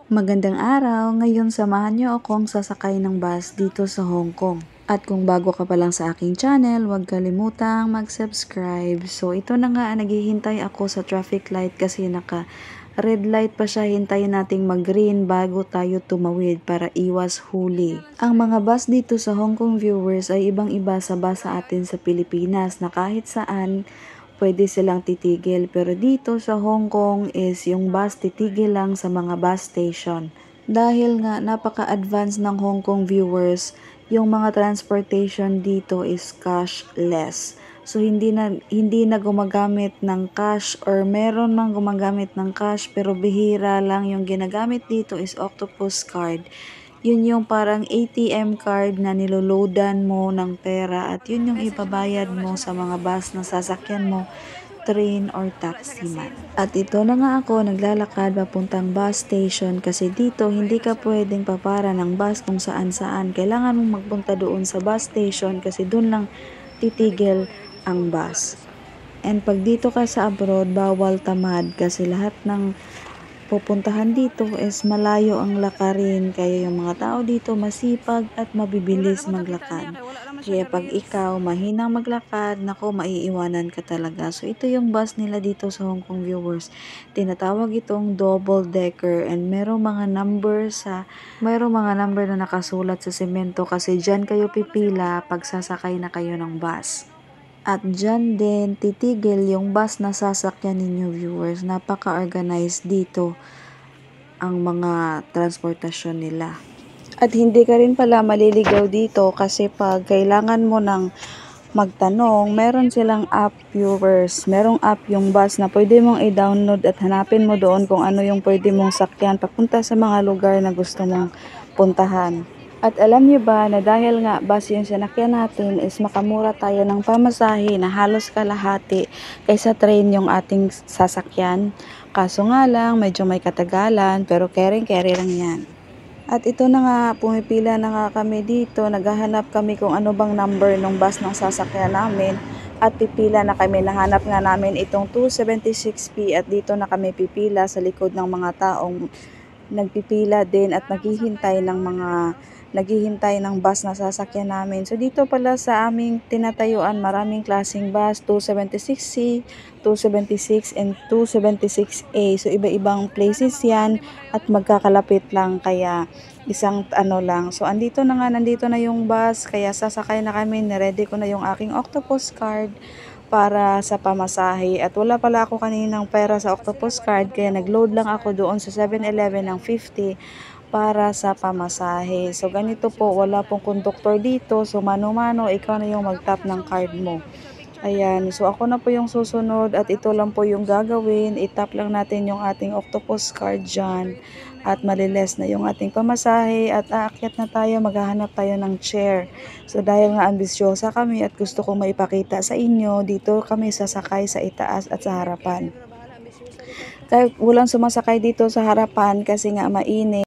Magandang araw! Ngayon samahan niyo akong sasakay ng bus dito sa Hong Kong. At kung bago ka pa lang sa aking channel, huwag kalimutang mag-subscribe. So ito na nga, naghihintay ako sa traffic light kasi naka red light pa siya. Hintayin nating mag-green bago tayo tumawid para iwas huli. Ang mga bus dito sa Hong Kong viewers ay ibang-iba sa bus sa atin sa Pilipinas na kahit saan pwede silang titigil, pero dito sa Hong Kong is yung bus titigil lang sa mga bus station. Dahil nga napaka-advance ng Hong Kong viewers, yung mga transportation dito is cashless. So hindi na gumagamit ng cash, or meron mang gumagamit ng cash pero bihira lang. Yung ginagamit dito is octopus card. Yun yung parang ATM card na niloloadan mo ng pera at yun yung ibabayad mo sa mga bus na sasakyan mo, train or taxi man. At ito na nga ako naglalakad papuntang bus station kasi dito hindi ka pwedeng papara ng bus kung saan saan. Kailangan mong magpunta doon sa bus station kasi doon lang titigil ang bus. And pag dito ka sa abroad, bawal tamad kasi lahat ng pupuntahan dito is malayo ang lakarin, kaya yung mga tao dito masipag at mabibilis maglakad. Kaya pag ikaw mahinang maglakad, nako, maiiwanan ka talaga. So ito yung bus nila dito sa Hong Kong viewers. Tinatawag itong double decker and merong mga number na nakasulat sa semento kasi diyan kayo pipila pag sasakay na kayo ng bus. At dyan din titigil yung bus na sasakyan ninyo viewers. Napaka-organized dito ang mga transportasyon nila. At hindi ka rin pala maliligaw dito kasi pag kailangan mo ng magtanong, meron silang app viewers. Merong app yung bus na pwede mong i-download at hanapin mo doon kung ano yung pwede mong sakyan papunta sa mga lugar na gusto mong puntahan. At alam niyo ba na dahil nga bus yung sinakyan natin is makamura tayo ng pamasahe na halos kalahati kaysa train yung ating sasakyan. Kaso nga lang, medyo may katagalan pero carry lang yan. At ito na nga, pumipila na nga kami dito, naghahanap kami kung ano bang number ng bus ng sasakyan namin. At pipila na kami, nahanap nga namin itong 276P at dito na kami pipila sa likod ng mga taong nagpipila din at naghihintay ng bus na sasakyan namin. So dito pala sa aming tinatayuan, maraming klaseng bus, 276C, 276 and 276A. So iba-ibang places yan at magkakalapit lang, kaya isang lang. So nandito na yung bus, kaya sasakay na kami. Niready ko na yung aking octopus card para sa pamasahe. At wala pala ako kaninang pera sa octopus card, kaya nagload lang ako doon sa 7-Eleven ng 50 para sa pamasahe. So ganito po, wala pong conductor dito. So mano-mano, ikaw na yung mag-tap ng card mo. Ayan, so ako na po yung susunod at ito lang po yung gagawin. I-tap lang natin yung ating octopus card dyan at maliles na yung ating pamasahe at aakyat na tayo, maghahanap tayo ng chair. So dahil nga ambisyosa kami at gusto kong maipakita sa inyo, dito kami sasakay sa itaas at sa harapan. Kahit walang sumasakay dito sa harapan kasi nga mainit.